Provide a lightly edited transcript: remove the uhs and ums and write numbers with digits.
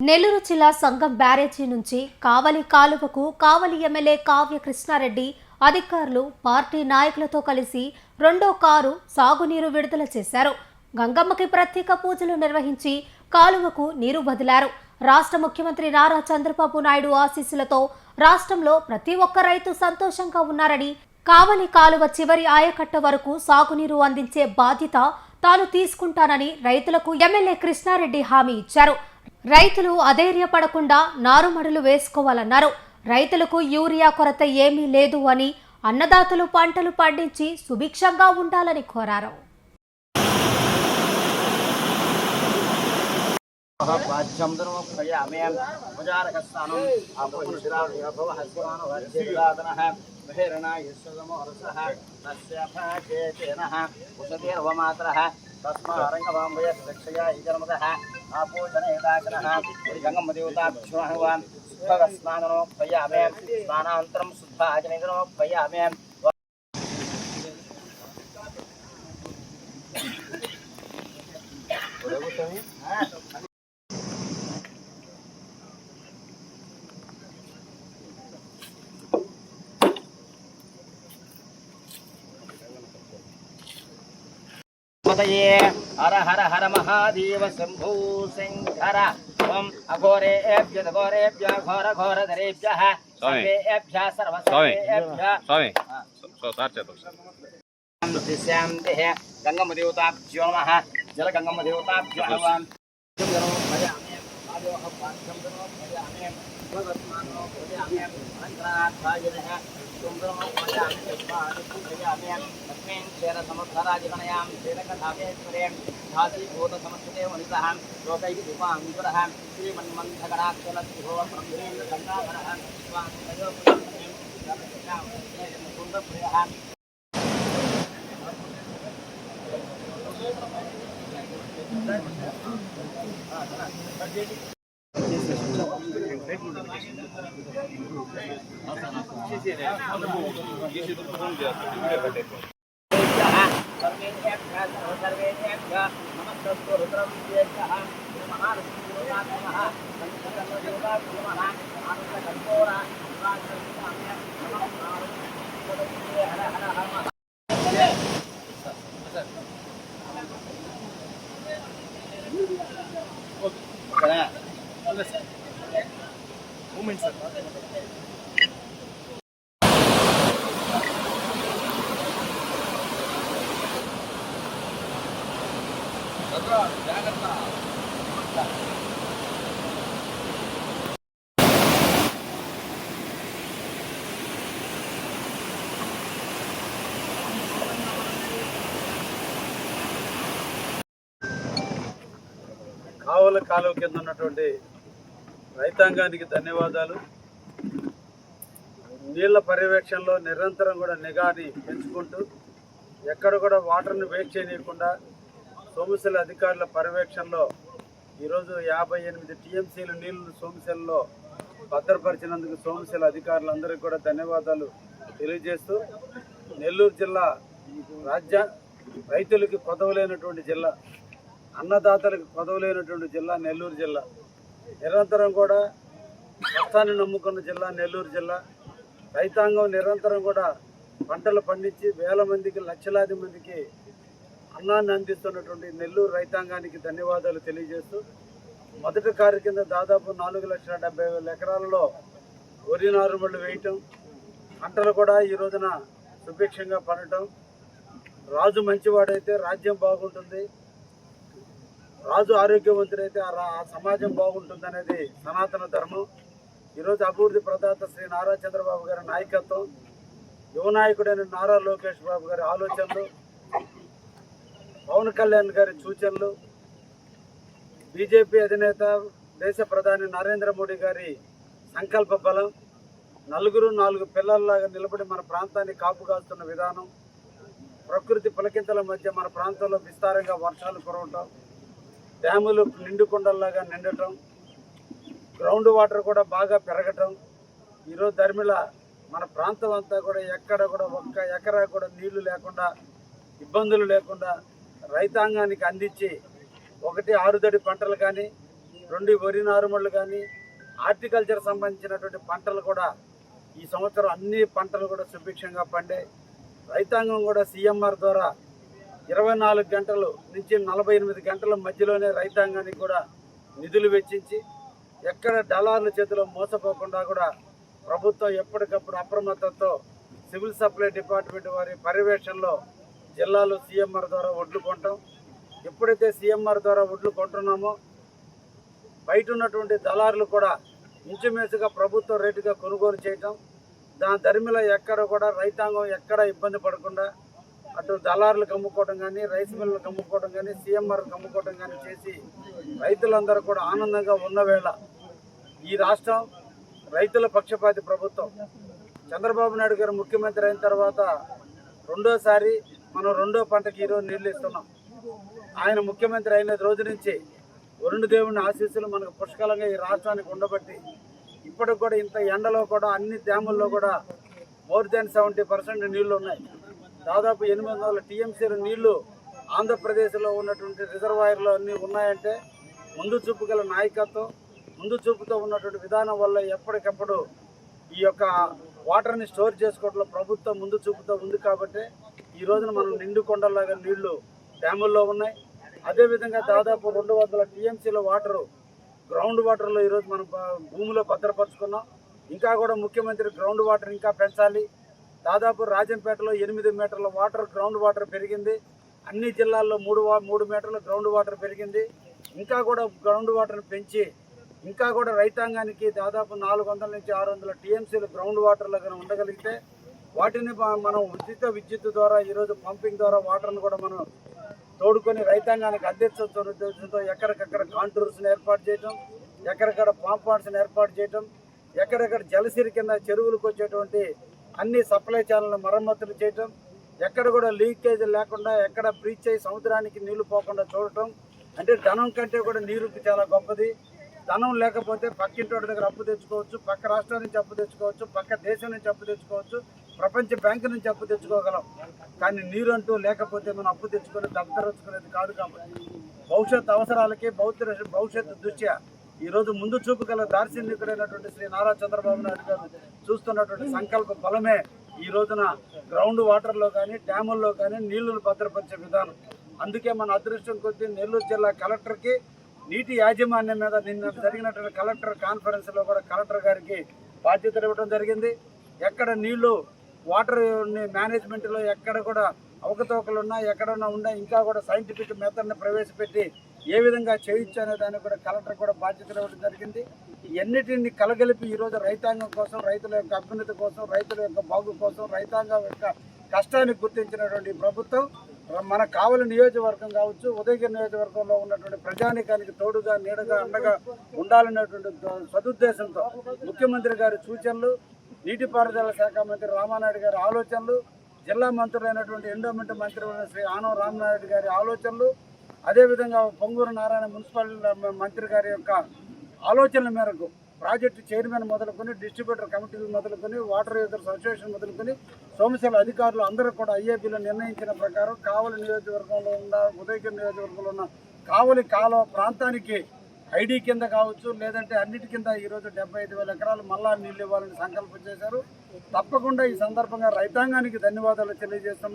నెల్లూరు జిల్లా సంగం బ్యారేజీ నుంచి కావలి కాలువకు కావలి ఎమ్మెల్యే కావ్య కృష్ణారెడ్డి అధికారులు పార్టీ నాయకులతో కలిసి రెండో కారు సాగునీరు విడుదల చేశారు. గంగమ్మకి ప్రత్యేక పూజలు నిర్వహించి కాలువకు నీరు వదిలారు. రాష్ట్ర ముఖ్యమంత్రి నారా చంద్రబాబు నాయుడు ఆశీస్సులతో రాష్ట్రంలో ప్రతి ఒక్క రైతు సంతోషంగా ఉన్నారని, కావలి కాలువ చివరి ఆయకట్ట వరకు సాగునీరు అందించే బాధ్యత తాను తీసుకుంటానని రైతులకు ఎమ్మెల్యే కృష్ణారెడ్డి హామీ ఇచ్చారు. రైతులు అధైర్యపడకుండా నారుమడులు వేసుకోవాలన్నారు. రైతులకు యూరియా కొరత ఏమీ లేదు అని, అన్నదాతలు పంటలు పండించి సుభిక్షంగా ఉండాలని కోరారు. స్నానాంతరం శుద్ధ ఆచరణోపయామి. हर हर हर महादेव शंभो शंकर. ओम अघोरेभ्य घोरेभ्य घोर घोरधरेभ्यः सर्वेभ्यः सर्वस्वेभ्यः गंगमदेवताभ्यो नमः. जलगंगमदेवताभ्यो नमः. समुद्राजिगणयां श्रीरङ्गधामेश्वरीं झासीभूतसमस्ते वनितः लोकैकदीपाङ्कुरः श्रीमन्मन्थगणाक्षलतिभो ब्रह्मेन्द्रगङ्गाधरः स्वामिप्रियः. కావల కాలువ కింద ఉన్నటువంటి రైతాంగానికి ధన్యవాదాలు. నీళ్ల పర్యవేక్షణలో నిరంతరం కూడా నిఘాని పెంచుకుంటూ ఎక్కడ కూడా వాటర్ని వేస్ట్ చేయకుండా సోమశిల అధికారుల పర్యవేక్షణలో ఈరోజు 58 టీఎంసీల నీళ్లు సోమశిలలో భద్రపరిచినందుకు సోమశిల అధికారులందరికీ కూడా ధన్యవాదాలు తెలియజేస్తూ, నెల్లూరు జిల్లా రైతులకి కొదవలేనటువంటి జిల్లా, అన్నదాతలకు కొదవలేనటువంటి జిల్లా నెల్లూరు జిల్లా. నిరంతరం కూడా కష్టాన్ని నమ్ముకున్న జిల్లా నెల్లూరు జిల్లా. రైతాంగం నిరంతరం కూడా పంటలు పండించి వేల మందికి, లక్షలాది మందికి అన్నాన్ని అందిస్తున్నటువంటి నెల్లూరు రైతాంగానికి ధన్యవాదాలు తెలియజేస్తూ, మొదటి కారు కింద దాదాపు 4,70,000 ఎకరాలలో వరి నారుమళ్ళు వేయటం, పంటలు కూడా ఈ రోజున సుభిక్షంగా పండటం. రాజు మంచివాడైతే రాజ్యం బాగుంటుంది, రాజు ఆరోగ్యవంతుడైతే ఆ సమాజం బాగుంటుంది అనేది సనాతన ధర్మం. ఈరోజు అభివృద్ధి ప్రదాత శ్రీ నారా చంద్రబాబు గారి నాయకత్వం, యువ నాయకుడైన నారా లోకేష్ బాబు గారి ఆలోచనలు, పవన్ కళ్యాణ్ గారి సూచనలు, బీజేపీ అధినేత దేశ ప్రధాని నరేంద్ర మోడీ గారి సంకల్ప బలం, నలుగురు 4 పిల్లల్లాగా నిలబడి మన ప్రాంతాన్ని కాపుగాస్తున్న విధానం, ప్రకృతి పులకింతల మధ్య మన ప్రాంతంలో విస్తారంగా వర్షాలు కురవటం, డ్యాములు నిండుకొండల్లాగా నిండటం, గ్రౌండ్ వాటర్ కూడా బాగా పెరగటం. ఈరోజు ధర్మిళ మన ప్రాంతం అంతా కూడా ఎక్కడ కూడా ఒక్క ఎకరా కూడా నీళ్లు లేకుండా, ఇబ్బందులు లేకుండా రైతాంగానికి అందించి, ఒకటి ఆరుదడి పంటలు కానీ, రెండు వరి నారుమళ్ళు కానీ హార్టికల్చర్ సంబంధించినటువంటి పంటలు కూడా ఈ సంవత్సరం అన్ని పంటలు కూడా సుభిక్షంగా పండే. రైతాంగం కూడా సీఎంఆర్ ద్వారా 24 గంటలు నుంచి 48 గంటల మధ్యలోనే రైతాంగానికి కూడా నిధులు వెచ్చించి ఎక్కడ దళారుల చేతిలో మోసపోకుండా కూడా ప్రభుత్వం ఎప్పటికప్పుడు అప్రమత్తతో సివిల్ సప్లై డిపార్ట్మెంట్ వారి పర్యవేక్షణలో జిల్లాలో సీఎంఆర్ ద్వారా వడ్లు కొంటాం. ఎప్పుడైతే సీఎంఆర్ ద్వారా వడ్లు కొంటున్నామో బయట ఉన్నటువంటి దళారులు కూడా ఇంచుమించుగా ప్రభుత్వ రేటుగా కొనుగోలు చేయటం, దాని ధర్మిలో ఎక్కడ కూడా రైతాంగం ఎక్కడ ఇబ్బంది పడకుండా అటు దళారులకు అమ్ముకోవడం కానీ, రైస్ మిల్లులకు అమ్ముకోవడం కానీ, సీఎంఆర్కి అమ్ముకోవడం కానీ చేసి రైతులందరూ కూడా ఆనందంగా ఉన్న వేళ ఈ రాష్ట్రం రైతుల పక్షపాతి ప్రభుత్వం. చంద్రబాబు నాయుడు గారు ముఖ్యమంత్రి అయిన తర్వాత రెండోసారి మనం రెండో పంటకి ఈరోజు నీళ్లు ఇస్తున్నాం. ఆయన ముఖ్యమంత్రి అయిన రోజు నుంచి వరుణ దేవుని ఆశీస్సులు మనకు పుష్కలంగా ఈ రాష్ట్రానికి ఉండబట్టి ఇప్పటికి కూడా ఇంత ఎండలో కూడా అన్ని డ్యాముల్లో కూడా మోర్ దాన్ 70% నీళ్లు ఉన్నాయి. దాదాపు 800 టీఎంసీల నీళ్లు ఆంధ్రప్రదేశ్లో ఉన్నటువంటి రిజర్వాయర్లో అన్నీ ఉన్నాయంటే ముందు చూపు గల నాయకత్వం, ముందు చూపుతో ఉన్నటువంటి విధానం వల్ల ఎప్పటికప్పుడు ఈ యొక్క వాటర్ని స్టోర్ చేసుకోవడంలో ప్రభుత్వం ముందు చూపుతో ఉంది కాబట్టి ఈ రోజున మనం నిండు కొండలాగా నీళ్లు డ్యాముల్లో ఉన్నాయి. అదేవిధంగా దాదాపు 200 టీఎంసీల వాటరు గ్రౌండ్ వాటర్లో ఈరోజు మనం భూమిలో భద్రపరుచుకున్నాం. ఇంకా కూడా ముఖ్యమంత్రి గ్రౌండ్ వాటర్ ఇంకా పెంచాలి. దాదాపు రాజంపేటలో 8 మీటర్ల వాటర్ గ్రౌండ్ వాటర్ పెరిగింది. అన్ని జిల్లాల్లో 3 మీటర్ల గ్రౌండ్ వాటర్ పెరిగింది. ఇంకా కూడా గ్రౌండ్ వాటర్ని పెంచి ఇంకా కూడా రైతాంగానికి దాదాపు 400 నుంచి 600 టీఎంసీలు గ్రౌండ్ వాటర్లో కానీ ఉండగలిగితే వాటిని మనం ఉచిత విద్యుత్ ద్వారా ఈరోజు పంపింగ్ ద్వారా వాటర్ను కూడా మనం తోడుకొని రైతాంగానికి అందించవచ్చు ఉద్దేశంతో ఎక్కడికక్కడ కాంటూర్స్ని ఏర్పాటు చేయటం, ఎక్కడెక్కడ పాంపాడ్స్ని ఏర్పాటు చేయటం, ఎక్కడెక్కడ జలసిరి కింద చెరువులకు వచ్చేటువంటి అన్ని సప్లై ఛానళ్ళ మరమ్మతులు చేయటం, ఎక్కడ కూడా లీకేజ్ లేకుండా ఎక్కడ బ్రీచ్ అయ్యి సముద్రానికి నీళ్లు పోకుండా చూడటం. అంటే ధనం కంటే కూడా నీరుకి చాలా గొప్పది. ధనం లేకపోతే పక్కింటి వాడి దగ్గర అప్పు తెచ్చుకోవచ్చు, పక్క రాష్ట్రం నుంచి అప్పు తెచ్చుకోవచ్చు, పక్క దేశం నుంచి అప్పు తెచ్చుకోవచ్చు, ప్రపంచ బ్యాంకు నుంచి అప్పు తెచ్చుకోగలం. కానీ నీరు అంటూ లేకపోతే మనం అప్పు తెచ్చుకొని దత్తరించుకునేది కాదు. కాబట్టి భవిష్యత్ అవసరాలకి భవిష్యత్తు దృష్ట్యా ఈరోజు ముందు చూపు గల దార్శనికుడైనటువంటి శ్రీ నారా చంద్రబాబు నాయుడు గారు చూస్తున్నటువంటి సంకల్ప బలమే ఈ రోజున గ్రౌండ్ వాటర్లో కానీ డ్యాముల్లో కానీ నీళ్లను భద్రపరిచే విధానం. అందుకే మన అదృష్టం కొద్దీ నెల్లూరు జిల్లా కలెక్టర్కి నీటి యాజమాన్యం మీద నిన్న జరిగినటువంటి కలెక్టర్ కాన్ఫరెన్స్లో కూడా కలెక్టర్ గారికి బాధ్యతలు ఇవ్వడం జరిగింది. ఎక్కడ నీళ్లు వాటర్ మేనేజ్మెంట్లో ఎక్కడ కూడా అవకతవకలున్నా ఎక్కడన్నా ఉన్నా ఇంకా కూడా సైంటిఫిక్ మెథడ్ని ప్రవేశపెట్టి ఏ విధంగా చేయొచ్చు అనే దానికి కూడా కలెక్టర్ కూడా బాధ్యతలు ఇవ్వడం జరిగింది. ఎన్నిటిని కలగలిపి ఈరోజు రైతాంగం కోసం, రైతుల యొక్క అభ్యున్నతి కోసం, రైతుల యొక్క బాగు కోసం, రైతాంగం యొక్క కష్టాన్ని గుర్తించినటువంటి ప్రభుత్వం మన కావలి నియోజకవర్గం కావచ్చు, ఉదయగిరి నియోజకవర్గంలో ఉన్నటువంటి ప్రజానికానికి తోడుగా నీడగా అండగా ఉండాలనేటువంటి సదుద్దేశంతో ముఖ్యమంత్రి గారి సూచనలు, నీటిపారుదల శాఖ మంత్రి రామానాయుడు గారి ఆలోచనలు, జిల్లా మంత్రులైనటువంటి ఎండోమెంట్ మంత్రి శ్రీ ఆనవ రామనాయుడు గారి ఆలోచనలు, అదేవిధంగా పొంగూరు నారాయణ మున్సిపల్ మంత్రి గారి యొక్క ఆలోచనల మేరకు ప్రాజెక్టు చైర్మన్ మొదలుకొని, డిస్ట్రిబ్యూటర్ కమిటీలు మొదలుకొని, వాటర్ యూజర్స్ అసోసియేషన్ మొదలుకొని సోమశిల అధికారులు అందరూ కూడా ఐఏబీలో నిర్ణయించిన ప్రకారం కావలి నియోజకవర్గంలో ఉన్న, ఉదయగిరి నియోజకవర్గంలో ఉన్న కావలి కాలువ ప్రాంతానికి ఐడి కింద కావచ్చు, లేదంటే అన్నిటి కింద ఈరోజు 75,000 ఎకరాలు మళ్ళా నీళ్ళు ఇవ్వాలని సంకల్పం చేశారు. తప్పకుండా ఈ సందర్భంగా రైతాంగానికి ధన్యవాదాలు తెలియజేస్తున్నాం.